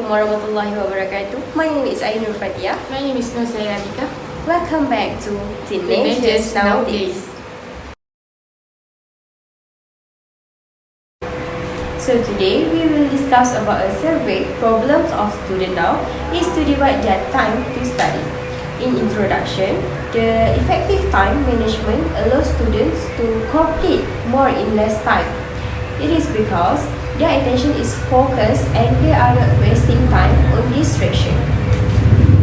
Assalamualaikum warahmatullahi wabarakatuh. My name is Ainur Fatia. My name is Nusaya Radika. Welcome back to Teenagers Nowadays. So today we will discuss about a survey. Problems of student now is to divide their time to study. In introduction, the effective time management allows students to complete more in less time. It is because their attention is focused and they are not wasting time on distraction.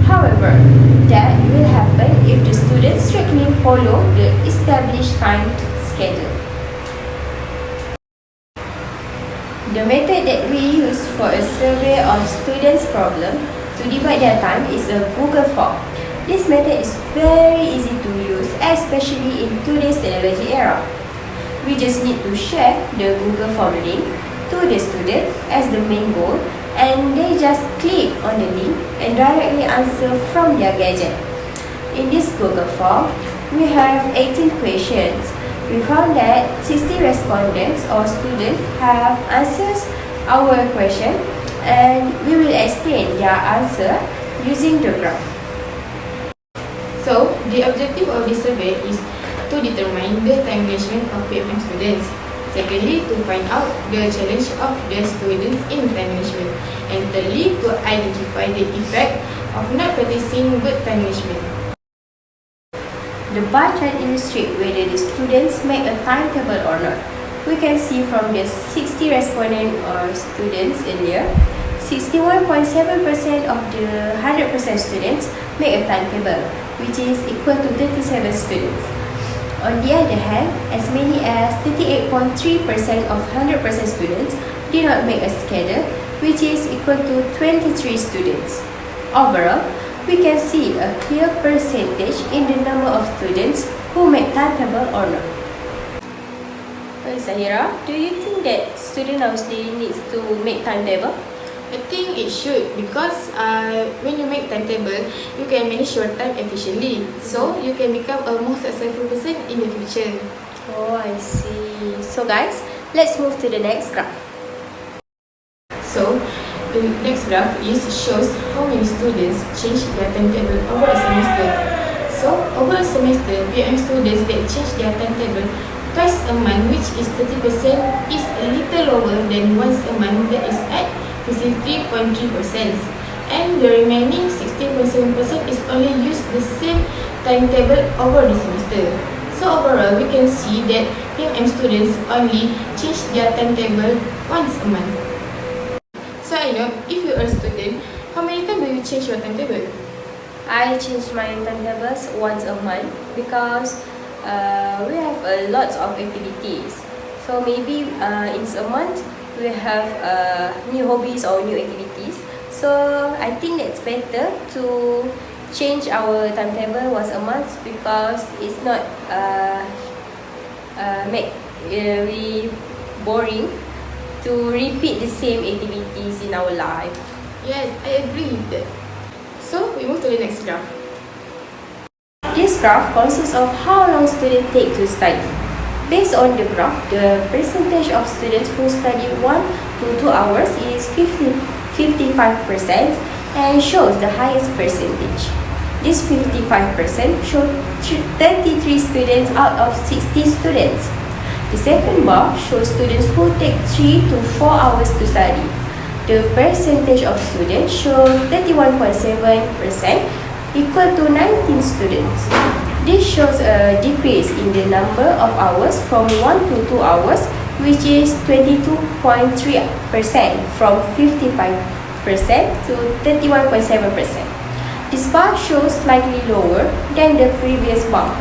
However, that will happen if the students strictly follow the established time schedule. The method that we use for a survey of students' problem to divide their time is a Google form. This method is very easy to use, especially in today's technology era. We just need to share the Google form link to the student as the main goal, and they just click on the link and directly answer from their gadget. In this Google form, we have 18 questions. We found that 60 respondents or students have answered our question, and we will explain their answer using the graph. So, the objective of this survey is to determine the time management of PMM students. Secondly, to find out the challenge of the students in time management. And thirdly, to identify the effect of not practicing good time management. The bar chart illustrates whether the students make a timetable or not. We can see from the 60 respondents or students earlier, 61.7% of the 100% students make a timetable, which is equal to 37 students. On the other hand, as many as 38.3% of 100% students did not make a schedule, which is equal to 23 students. Overall, we can see a clear percentage in the number of students who make timetable or not. Zahira, do you think that student nowadays needs to make timetable? I think it should, because when you make timetable, you can manage your time efficiently. So, you can become a more successful person in the future. Oh, I see. So guys, let's move to the next graph. So, the next graph shows how many students change their timetable over a semester. So, over a semester, PMM students that change their timetable twice a month, which is 30%, is a little lower than once a month, that is at 53.3%. And the remaining 16.7% is only use the same timetable over the semester. So overall, we can see that PMM students only change their timetable once a month. So I know, if you are a student, how many times do you change your timetable? I change my timetables once a month because we have a lot of activities. So maybe in a month we have new hobbies or new activities. So I think it's better to change our timetable once a month because it's not make very boring to repeat the same activities in our life. Yes, I agree with that. So we move to the next graph. This graph consists of how long students take to study. Based on the graph, the percentage of students who study 1 to 2 hours is 55% and shows the highest percentage. This 55% shows 33 students out of 60 students. The second bar shows students who take 3 to 4 hours to study. The percentage of students shows 31.7%, equal to 19 students. This shows a decrease in the number of hours from 1 to 2 hours, which is 22.3% from 55% to 31.7%. This bar shows slightly lower than the previous bar.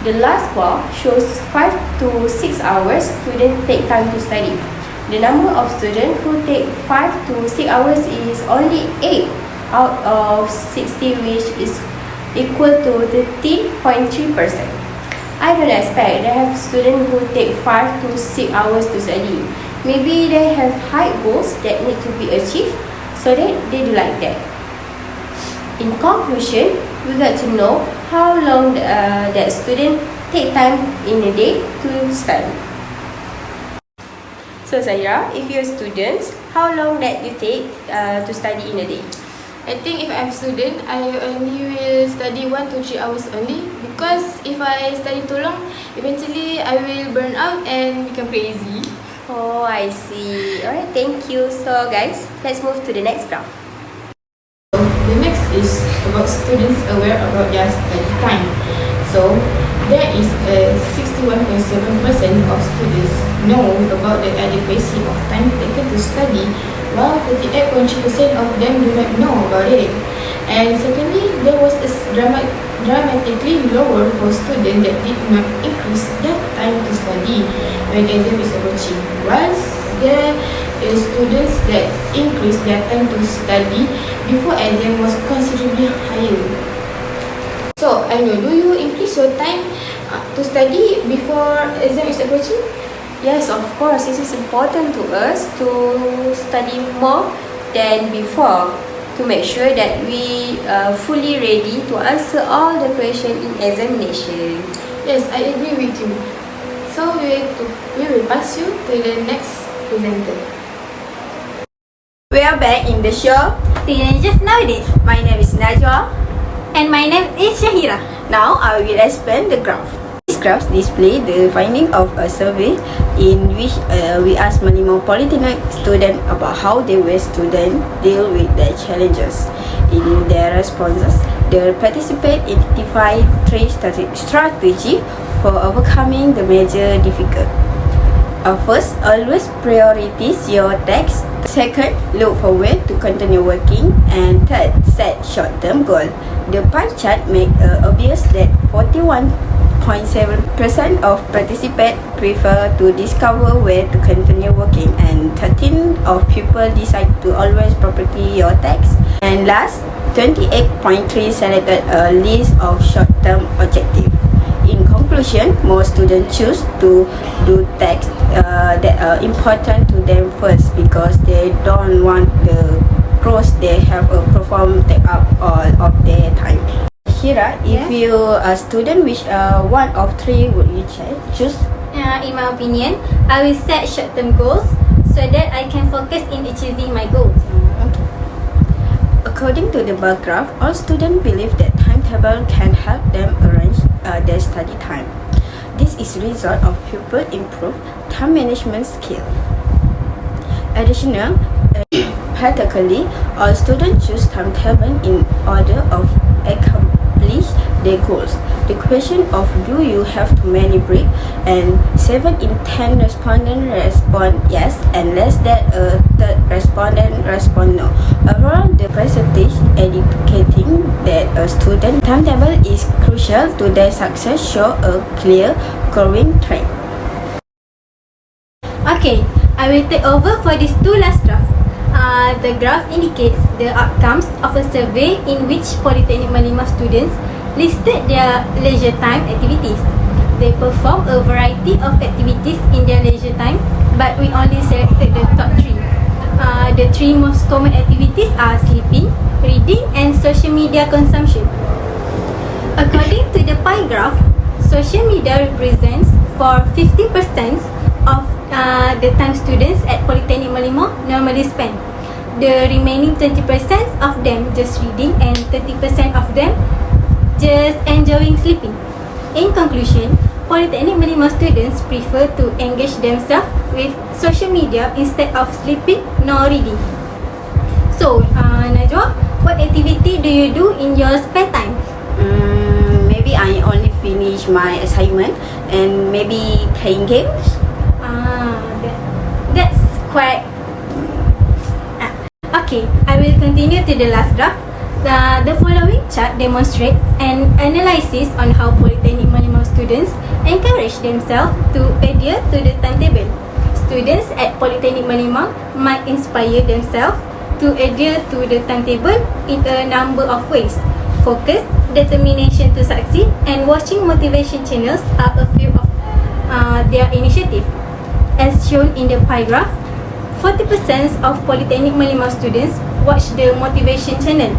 The last bar shows 5 to 6 hours students take time to study. The number of students who take 5 to 6 hours is only 8 out of 60, which is equal to 13.3%. I don't expect they have students who take 5 to 6 hours to study. Maybe they have high goals that need to be achieved, so that they do like that. In conclusion, we got to know how long that student take time in a day to study. So Zahira, if you're students, How long that you take to study in a day? I think if I'm student, I only will study 1 to 3 hours only, because if I study too long, eventually I will burn out and become crazy. Oh, I see. Alright, thank you. So guys, let's move to the next graph. The next is about students aware about their study time. So there is a 61.7% of students know about the adequacy of time taken to study, while 38.3% of them do not know about it. And secondly, there was a dramatically lower for students that did not increase their time to study when exam is approaching, whilst there is students that increase their time to study before exam was considerably higher. So, I know, do you increase your time to study before exam is approaching? Yes, of course. It is important to us to study more than before to make sure that we are fully ready to answer all the questions in examination. Yes, I agree with you. So we will pass you to the next presenter. We are back in the show Teenagers Nowadays. My name is Najwa. And my name is Shahira. Now I will explain the graph. These graphs display the finding of a survey in which we asked Malimo Polytechnic students about how they were students deal with their challenges. In their responses, the participants identified 3 strategies for overcoming the major difficulty. First, always prioritize your text. Second, look for ways to continue working. And third, set short-term goals. The pie chart makes obvious that 41.7% of participants prefer to discover where to continue working, and 13% of people decide to always property your text. And last, 28.3% selected a list of short-term objectives. In conclusion, most students choose to do tasks that are important to them first because they don't want the course they have performed take up all of their time. Shira, if you a student, which one of 3 would you choose? In my opinion, I will set short-term goals so that I can focus in achieving my goals. Okay. According to the bar graph, all students believe that timetable can help them arrange their study time. This is result of pupil improve time management skill. Additional, practically, all students choose timetable in order of accomplish their goals. The question of do you have too many breaks, and 7 in 10 respondents respond yes, and less than a third respondent respond no. Overall, the percentage indicating that a student timetable is crucial to their success show a clear growing trend. Okay, I will take over for these 2 last graphs. The graph indicates the outcomes of a survey in which Polytechnic Malima students listed their leisure time activities. They perform a variety of activities in their leisure time, but we only selected the top 3. The 3 most common activities are sleeping, reading, and social media consumption. According to the pie graph, social media represents for 50% of the time students at Polytechnic Malima normally spend. The remaining 20% of them just reading, and 30% of them just enjoying sleeping. In conclusion, Polytechnic Malima students prefer to engage themselves with social media instead of sleeping nor reading. So, Najwa, what activity do you do in your spare time? Maybe I only finish my assignment and maybe playing games. That's quite... Okay, I will continue to the last graph. The following chart demonstrates an analysis on how Polytechnic Malima students encourage themselves to adhere to the timetable. Students at Polytechnic Malima might inspire themselves to adhere to the timetable in a number of ways. Focus, determination to succeed, and watching motivation channels are a few of their initiatives. As shown in the pie graph, 40% of Polytechnic Malima students watch the motivation channel.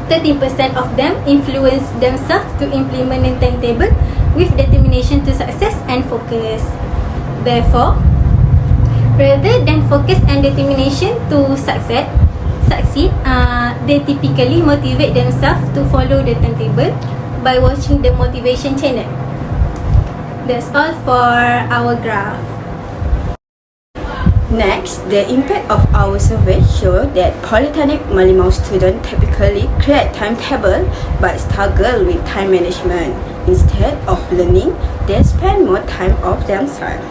13% of them influence themselves to implement a timetable with determination to success and focus. Therefore, Rather than focus and determination to succeed, they typically motivate themselves to follow the timetable by watching the motivation channel. That's all for our graph. Next, the impact of our survey show that Polytechnic Merlimau students typically create timetable but struggle with time management. Instead of learning, they spend more time of themselves.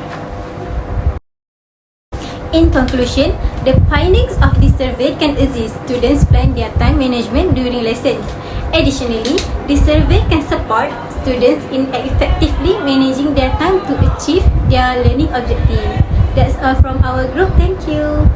In conclusion, the findings of this survey can assist students plan their time management during lessons. Additionally, this survey can support students in effectively managing their time to achieve their learning objectives. That's all from our group. Thank you.